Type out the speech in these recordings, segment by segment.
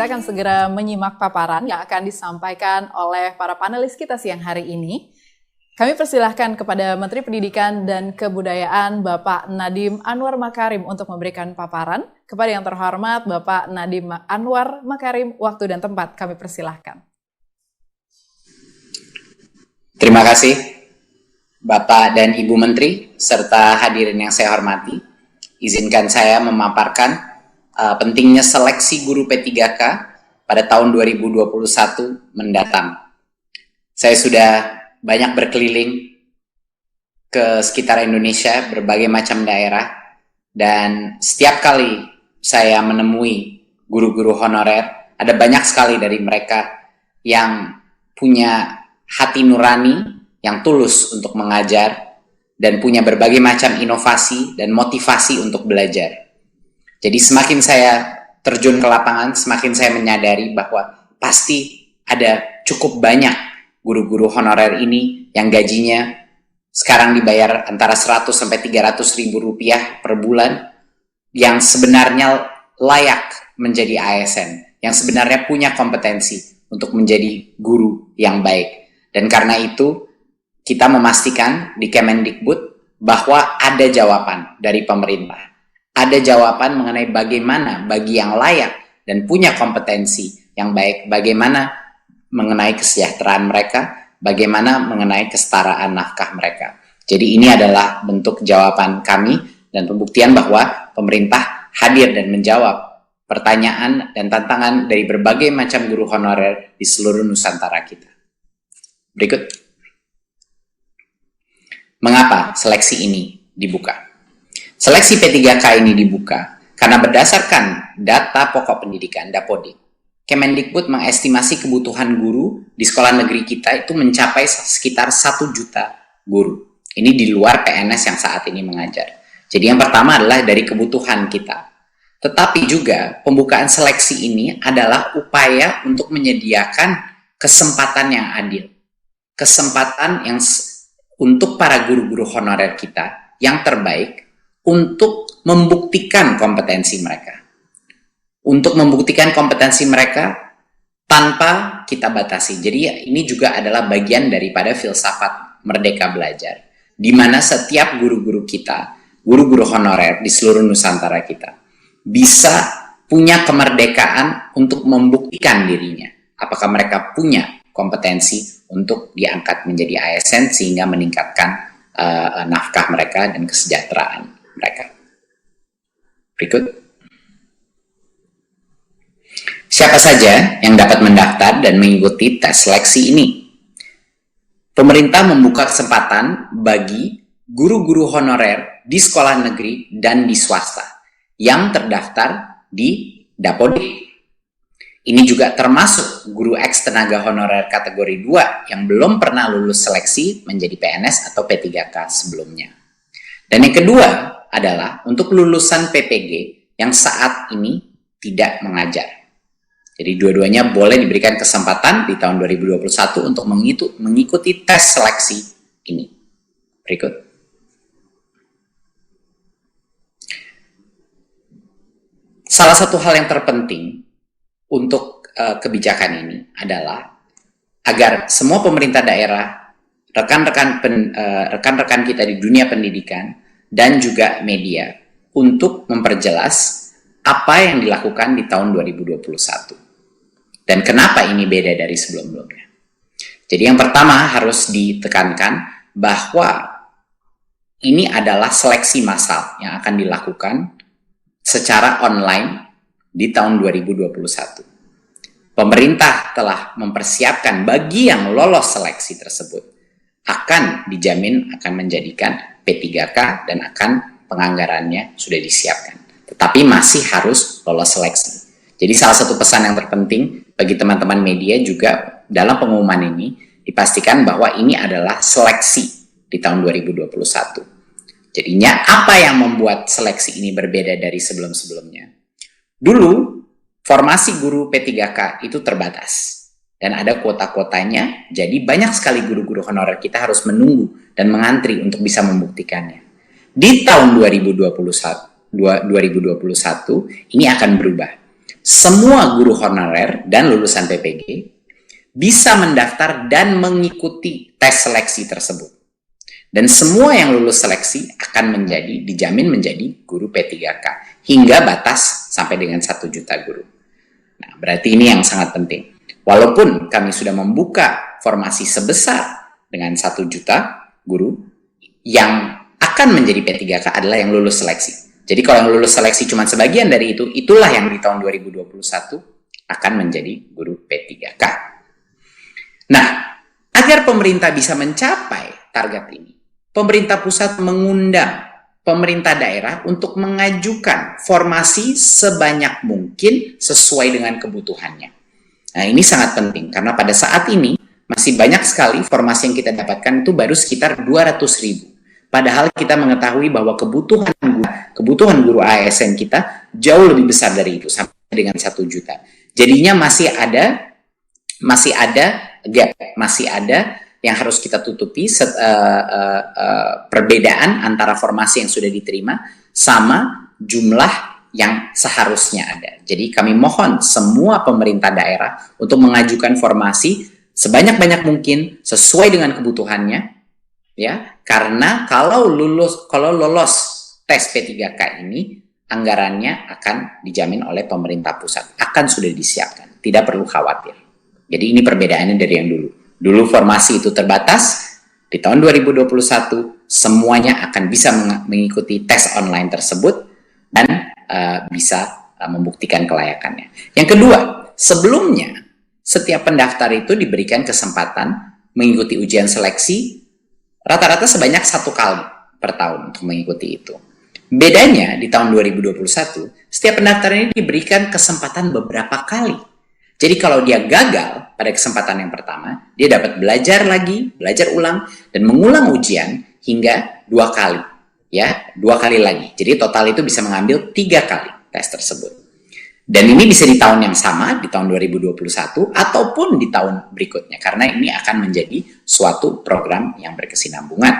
Kita akan segera menyimak paparan yang akan disampaikan oleh para panelis kita siang hari ini. Kami persilahkan kepada Menteri Pendidikan dan Kebudayaan Bapak Nadiem Anwar Makarim untuk memberikan paparan. Kepada yang terhormat Bapak Nadiem Anwar Makarim, waktu dan tempat kami persilahkan. Terima kasih Bapak dan Ibu Menteri serta hadirin yang saya hormati. Izinkan saya memaparkan pentingnya seleksi guru P3K pada tahun 2021 mendatang. Saya sudah banyak berkeliling ke sekitar Indonesia, berbagai macam daerah, dan setiap kali saya menemui guru-guru honorer, ada banyak sekali dari mereka yang punya hati nurani, yang tulus untuk mengajar, dan punya berbagai macam inovasi dan motivasi untuk belajar. Jadi semakin saya terjun ke lapangan, semakin saya menyadari bahwa pasti ada cukup banyak guru-guru honorer ini yang gajinya sekarang dibayar antara 100 sampai 300 ribu rupiah per bulan, yang sebenarnya layak menjadi ASN, yang sebenarnya punya kompetensi untuk menjadi guru yang baik. Dan karena itu kita memastikan di Kemendikbud bahwa ada jawaban dari pemerintah. Ada jawaban mengenai bagaimana bagi yang layak dan punya kompetensi yang baik, bagaimana mengenai kesejahteraan mereka, bagaimana mengenai kesetaraan nafkah mereka. Jadi ini adalah bentuk jawaban kami dan pembuktian bahwa pemerintah hadir dan menjawab pertanyaan dan tantangan dari berbagai macam guru honorer di seluruh Nusantara kita. Berikut. Mengapa seleksi ini dibuka? Seleksi P3K ini dibuka karena berdasarkan data pokok pendidikan Dapodik, Kemendikbud mengestimasi kebutuhan guru di sekolah negeri kita itu mencapai sekitar 1 juta guru. Ini di luar PNS yang saat ini mengajar. Jadi yang pertama adalah dari kebutuhan kita. Tetapi juga pembukaan seleksi ini adalah upaya untuk menyediakan kesempatan yang adil. Kesempatan yang untuk para guru-guru honorer kita yang terbaik untuk membuktikan kompetensi mereka. Untuk membuktikan kompetensi mereka tanpa kita batasi. Jadi ini juga adalah bagian daripada filsafat Merdeka Belajar, di mana setiap guru-guru kita, guru-guru honorer di seluruh Nusantara kita, bisa punya kemerdekaan untuk membuktikan dirinya. Apakah mereka punya kompetensi untuk diangkat menjadi ASN sehingga meningkatkan nafkah mereka dan kesejahteraan mereka. Berikut. Siapa saja yang dapat mendaftar dan mengikuti tes seleksi ini? Pemerintah membuka kesempatan bagi guru-guru honorer di sekolah negeri dan di swasta yang terdaftar di Dapodik. Ini juga termasuk guru eks tenaga honorer kategori 2 yang belum pernah lulus seleksi menjadi PNS atau P3K sebelumnya. Dan yang kedua adalah untuk lulusan PPG yang saat ini tidak mengajar. Jadi dua-duanya boleh diberikan kesempatan di tahun 2021 untuk mengikuti tes seleksi ini. Berikut. Salah satu hal yang terpenting untuk kebijakan ini adalah agar semua pemerintah daerah, rekan-rekan kita di dunia pendidikan, dan juga media untuk memperjelas apa yang dilakukan di tahun 2021. Dan kenapa ini beda dari sebelum-sebelumnya. Jadi yang pertama harus ditekankan bahwa ini adalah seleksi massal yang akan dilakukan secara online di tahun 2021. Pemerintah telah mempersiapkan bagi yang lolos seleksi tersebut akan dijamin akan menjadikan P3K dan akan penganggarannya sudah disiapkan. Tetapi masih harus lolos seleksi. Jadi salah satu pesan yang terpenting bagi teman-teman media juga dalam pengumuman ini dipastikan bahwa ini adalah seleksi di tahun 2021. Jadinya apa yang membuat seleksi ini berbeda dari sebelum-sebelumnya? Dulu formasi guru P3K itu terbatas. Dan ada kuota-kuotanya, jadi banyak sekali guru-guru honorer kita harus menunggu dan mengantri untuk bisa membuktikannya. Di tahun 2021 ini akan berubah. semua guru honorer dan lulusan PPG bisa mendaftar dan mengikuti tes seleksi tersebut. Dan semua yang lulus seleksi akan dijamin menjadi guru P3K hingga batas sampai dengan 1 juta guru. Nah, berarti ini yang sangat penting. Walaupun kami sudah membuka formasi sebesar dengan 1 juta guru, yang akan menjadi P3K adalah yang lulus seleksi. Jadi kalau yang lulus seleksi cuma sebagian dari itu, itulah yang di tahun 2021 akan menjadi guru P3K. Nah, agar pemerintah bisa mencapai target ini, pemerintah pusat mengundang pemerintah daerah untuk mengajukan formasi sebanyak mungkin sesuai dengan kebutuhannya. Nah, ini sangat penting karena pada saat ini masih banyak sekali formasi yang kita dapatkan itu baru sekitar 200.000. Padahal kita mengetahui bahwa kebutuhan guru ASN kita jauh lebih besar dari itu, sampai dengan 1 juta. Jadinya masih ada gap, masih ada yang harus kita tutupi, perbedaan antara formasi yang sudah diterima sama jumlah yang seharusnya ada. Jadi kami mohon semua pemerintah daerah untuk mengajukan formasi sebanyak-banyak mungkin sesuai dengan kebutuhannya, ya. Karena kalau lolos tes P3K ini, anggarannya akan dijamin oleh pemerintah pusat, akan sudah disiapkan, tidak perlu khawatir. Jadi ini perbedaannya dari yang dulu. Dulu formasi itu terbatas, di tahun 2021 semuanya akan bisa mengikuti tes online tersebut dan bisa membuktikan kelayakannya. Yang kedua, sebelumnya setiap pendaftar itu diberikan kesempatan mengikuti ujian seleksi rata-rata sebanyak 1 kali per tahun untuk mengikuti itu. Bedanya di tahun 2021, setiap pendaftar ini diberikan kesempatan beberapa kali. Jadi kalau dia gagal pada kesempatan yang pertama, dia dapat belajar lagi, belajar ulang, dan mengulang ujian hingga 2 kali. Ya, 2 kali lagi. Jadi total itu bisa mengambil 3 kali tes tersebut. Dan ini bisa di tahun yang sama, di tahun 2021, ataupun di tahun berikutnya. Karena ini akan menjadi suatu program yang berkesinambungan.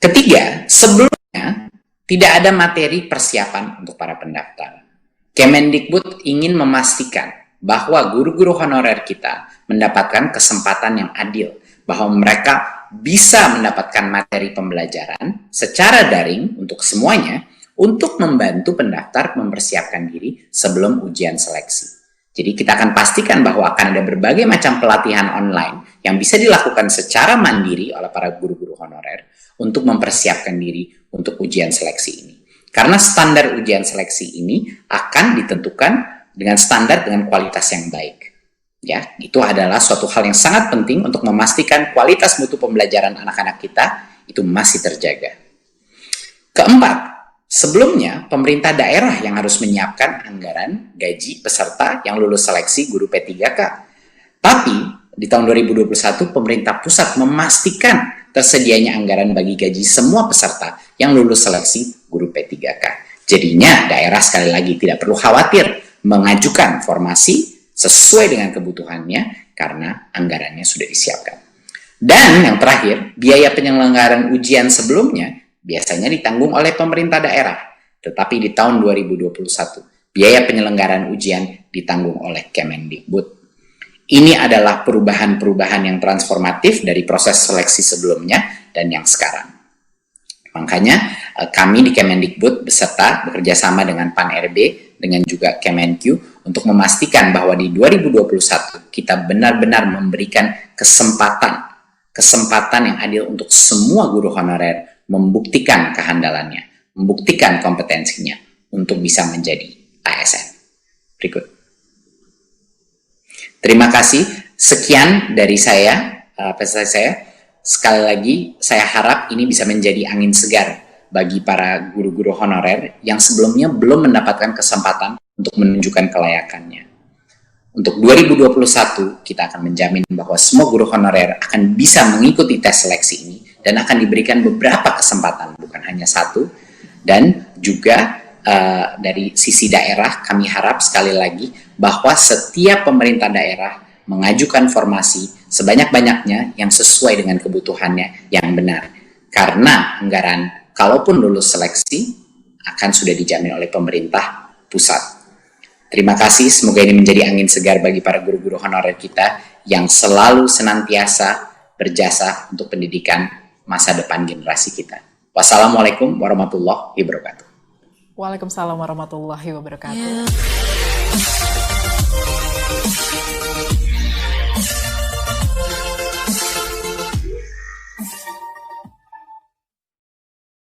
Ketiga, sebelumnya tidak ada materi persiapan untuk para pendaftar. Kemendikbud ingin memastikan bahwa guru-guru honorer kita mendapatkan kesempatan yang adil, bahwa mereka bisa mendapatkan materi pembelajaran secara daring untuk semuanya, untuk membantu pendaftar mempersiapkan diri sebelum ujian seleksi. Jadi kita akan pastikan bahwa akan ada berbagai macam pelatihan online yang bisa dilakukan secara mandiri oleh para guru-guru honorer untuk mempersiapkan diri untuk ujian seleksi ini. Karena standar ujian seleksi ini akan ditentukan dengan standar dengan kualitas yang baik. Ya, itu adalah suatu hal yang sangat penting untuk memastikan kualitas mutu pembelajaran anak-anak kita itu masih terjaga. Keempat, sebelumnya pemerintah daerah yang harus menyiapkan anggaran gaji peserta yang lulus seleksi guru P3K. Tapi di tahun 2021 pemerintah pusat memastikan tersedianya anggaran bagi gaji semua peserta yang lulus seleksi guru P3K. Jadinya daerah sekali lagi tidak perlu khawatir mengajukan formasi sesuai dengan kebutuhannya karena anggarannya sudah disiapkan. Dan yang terakhir, biaya penyelenggaraan ujian sebelumnya biasanya ditanggung oleh pemerintah daerah. Tetapi di tahun 2021, biaya penyelenggaraan ujian ditanggung oleh Kemendikbud. Ini adalah perubahan-perubahan yang transformatif dari proses seleksi sebelumnya dan yang sekarang. Makanya kami di Kemendikbud beserta bekerjasama dengan Pan-RB dengan juga Kemenq untuk memastikan bahwa di 2021 kita benar-benar memberikan kesempatan yang adil untuk semua guru honorer membuktikan kehandalannya, membuktikan kompetensinya untuk bisa menjadi ASN. Berikut. Terima kasih. Sekian dari saya, pesan saya. Sekali lagi, saya harap ini bisa menjadi angin segar bagi para guru-guru honorer yang sebelumnya belum mendapatkan kesempatan untuk menunjukkan kelayakannya. Untuk 2021, kita akan menjamin bahwa semua guru honorer akan bisa mengikuti tes seleksi ini dan akan diberikan beberapa kesempatan, bukan hanya satu. Dan juga dari sisi daerah, kami harap sekali lagi bahwa setiap pemerintah daerah mengajukan formasi sebanyak-banyaknya yang sesuai dengan kebutuhannya yang benar. Karena anggaran, kalaupun lulus seleksi, akan sudah dijamin oleh pemerintah pusat. Terima kasih, semoga ini menjadi angin segar bagi para guru-guru honorer kita yang selalu senantiasa berjasa untuk pendidikan masa depan generasi kita. Wassalamualaikum warahmatullahi wabarakatuh. Waalaikumsalam warahmatullahi wabarakatuh.